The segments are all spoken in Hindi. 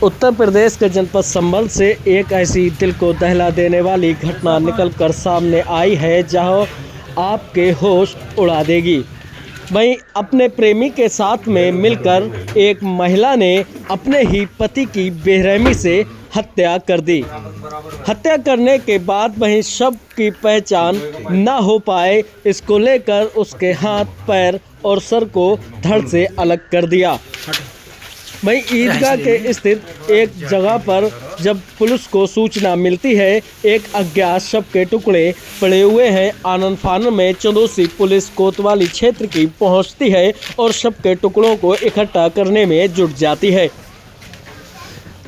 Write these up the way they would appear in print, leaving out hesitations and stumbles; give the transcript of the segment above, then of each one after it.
उत्तर प्रदेश के जनपद संभल से एक ऐसी दिल को दहला देने वाली घटना निकलकर सामने आई है जहां आपके होश उड़ा देगी। वहीं अपने प्रेमी के साथ में मिलकर एक महिला ने अपने ही पति की बेरहमी से हत्या कर दी। हत्या करने के बाद वहीं शव की पहचान न हो पाए, इसको लेकर उसके हाथ, पैर और सर को धड़ से अलग कर दिया। वहीं ईदगाह के स्थित एक जगह पर जब पुलिस को सूचना मिलती है, एक अज्ञात शव के टुकड़े पड़े हुए हैं। आनन फानन में चंदोसी पुलिस कोतवाली क्षेत्र की पहुंचती है और शव के टुकड़ों को इकट्ठा करने में जुट जाती है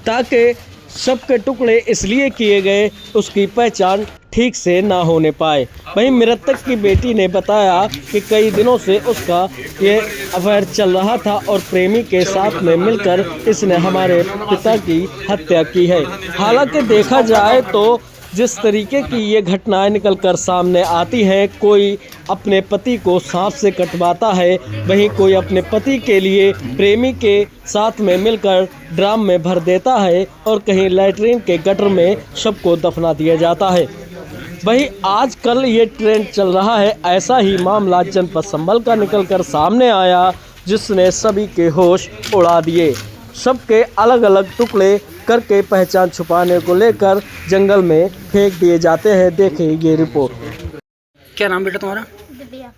ताकि शव के टुकड़े इसलिए किए गए उसकी पहचान ठीक से ना होने पाए। वहीं मृतक की बेटी ने बताया कि कई दिनों से उसका ये अफेयर चल रहा था और प्रेमी के साथ में मिलकर इसने हमारे पिता की हत्या की है। हालांकि देखा जाए तो जिस तरीके की ये घटनाएं निकलकर सामने आती हैं, कोई अपने पति को सांप से कटवाता है, वहीं कोई अपने पति के लिए प्रेमी के साथ में मिलकर ड्राम में भर देता है और कहीं लैट्रिन के गटर में शव को दफना दिया जाता है। वहीं आजकल ये ट्रेंड चल रहा है। ऐसा ही मामला जनपद संभल का निकलकर सामने आया जिसने सभी के होश उड़ा दिए। शव के अलग अलग टुकड़े करके पहचान छुपाने को लेकर जंगल में फेंक दिए जाते हैं। देखें ये रिपोर्ट। क्या नाम बेटा तुम्हारा? दिव्या।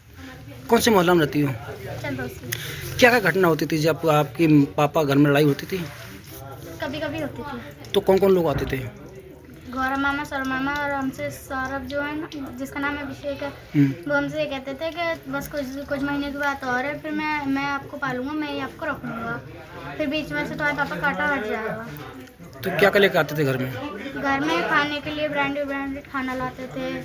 कौन से मोहल्ला में रहती हो? चंदोसी। क्या क्या घटना होती थी जब आपकी पापा घर में लड़ाई होती थी? कभी कभी होती थी। तो कौन कौन लोग आते थे? गौरव मामा, सौरभ मामा और हमसे सौरभ जो है ना, जिसका नाम अभिषेक है, वो हमसे ये कहते थे कि बस कुछ महीने की बात और है, फिर मैं आपको पालूंगा, मैं ही आपको रखूंगा, फिर बीच में से तुम्हारे पापा काटा हट जाएगा। तो क्या क्या लेकर आते थे घर में? घर में खाने के लिए ब्रांडेड खाना लाते थे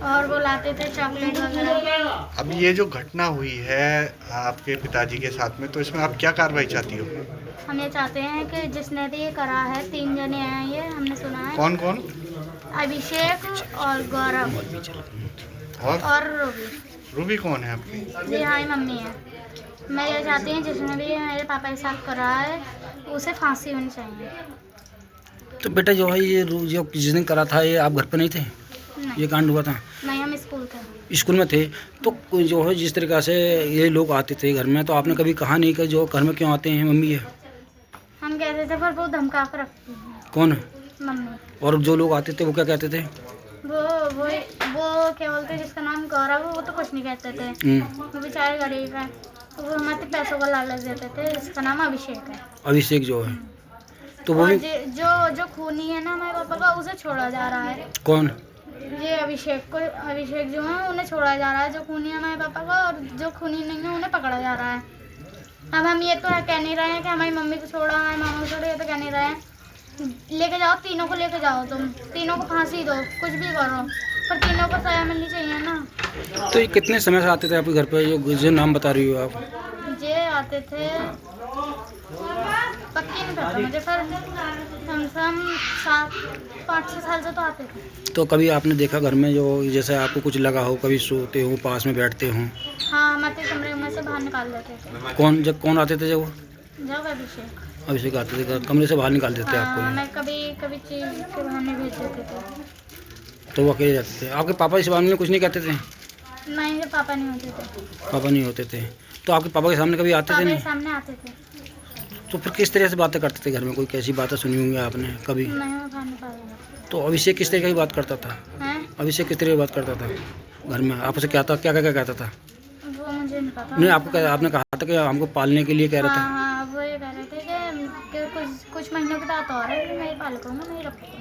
और वो लाते थे चॉकलेट वगैरह। अब ये जो घटना हुई है आपके पिताजी के साथ में, तो इसमें आप क्या कार्रवाई चाहती हो? हम ये चाहते हैं कि जिसने भी ये करा है, 3 जने हैं ये, हमने सुना है। कौन कौन? अभिषेक और गौरव और रूबी। रूबी कौन है आपकी? जी हाँ, मम्मी है। मैं ये चाहती हूँ जिसने भी मेरे पापा के साथ करा है उसे फांसी होनी चाहिए। तो बेटा जो है ये जो जिस दिन करा था, ये आप घर पे नहीं थे? नहीं, ये कांड हुआ था? नहीं, हम स्कूल थे। स्कूल में थे। तो जो है जिस तरीक़ा से ये लोग आते थे घर में, तो आपने कभी कहा नहीं कि जो घर में क्यों आते हैं मम्मी है? हम कहते थे पर वो धमका कर रखती है। कौन? मम्मी। और जो लोग आते थे वो क्या कहते थे? वो क्या बोलते, जिसका नाम गौरव है, वो तो कुछ नहीं कहते थे, वो बेचारे गरीब है, तो वो हमारे पैसों का लालच देते थे। जिसका नाम अभिषेक है। अभिषेक जो है, तो वो जो खूनी है ना हमारे पापा का, उसे छोड़ा जा रहा है। कौन? ये अभिषेक जो है उन्हें छोड़ा जा रहा है, जो खूनी है हमारे पापा का, और जो खूनी नहीं है उन्हें पकड़ा जा रहा है। अब हम ये तो कह नहीं रहे हैं कि हमारी मम्मी को छोड़ा, हमारे मामा को छोड़ा, ये तो कह नहीं रहे हैं। लेके जाओ, तीनों को लेके जाओ, तुम तीनों को फांसी दो, कुछ भी करो, पर तीनों को सजा मिलनी चाहिए ना। तो ये कितने समय से आते थे आपके घर पे, जो नाम बता रही हो आप? ये आते थे, पक्की नहीं पता मुझे, पर कम से कम 5-6 साल से तो आते थे। तो कभी आपने देखा घर में जो जैसे आपको कुछ लगा हो, कभी सोते हो पास में बैठते हो? हाँ, हमारे कमरे में से बाहर निकाल देते थे। कौन आते थे जब? अभिषेक आते थे, कमरे से बाहर निकाल देते आपको? मैं कभी चीज़ के बहाने भेज देते थे। तो वो अकेले जाते थे? आपके पापा इस बारे में कुछ नहीं कहते थे? नहीं, पापा नहीं होते थे। पापा नहीं होते थे। तो आपके पापा के सामने कभी आते थे? नहीं, सामने आते थे। तो फिर किस तरह से बातें करते थे घर में? कोई कैसी बातें सुनी होंगी आपने कभी? नहीं। तो अभिषेक किस तरह की बात करता था? अभिषेक किस तरह की बात करता था घर में? आपसे क्या कहता था? वो मुझे नहीं पता। नहीं, आपने कहा था कि हमको पालने के लिए कह रहा था? हाँ, वो ये कह रहे थे कि कुछ महीनों की बात और है, मैं ही पाल करूँगा, मैं ही रखूँगा।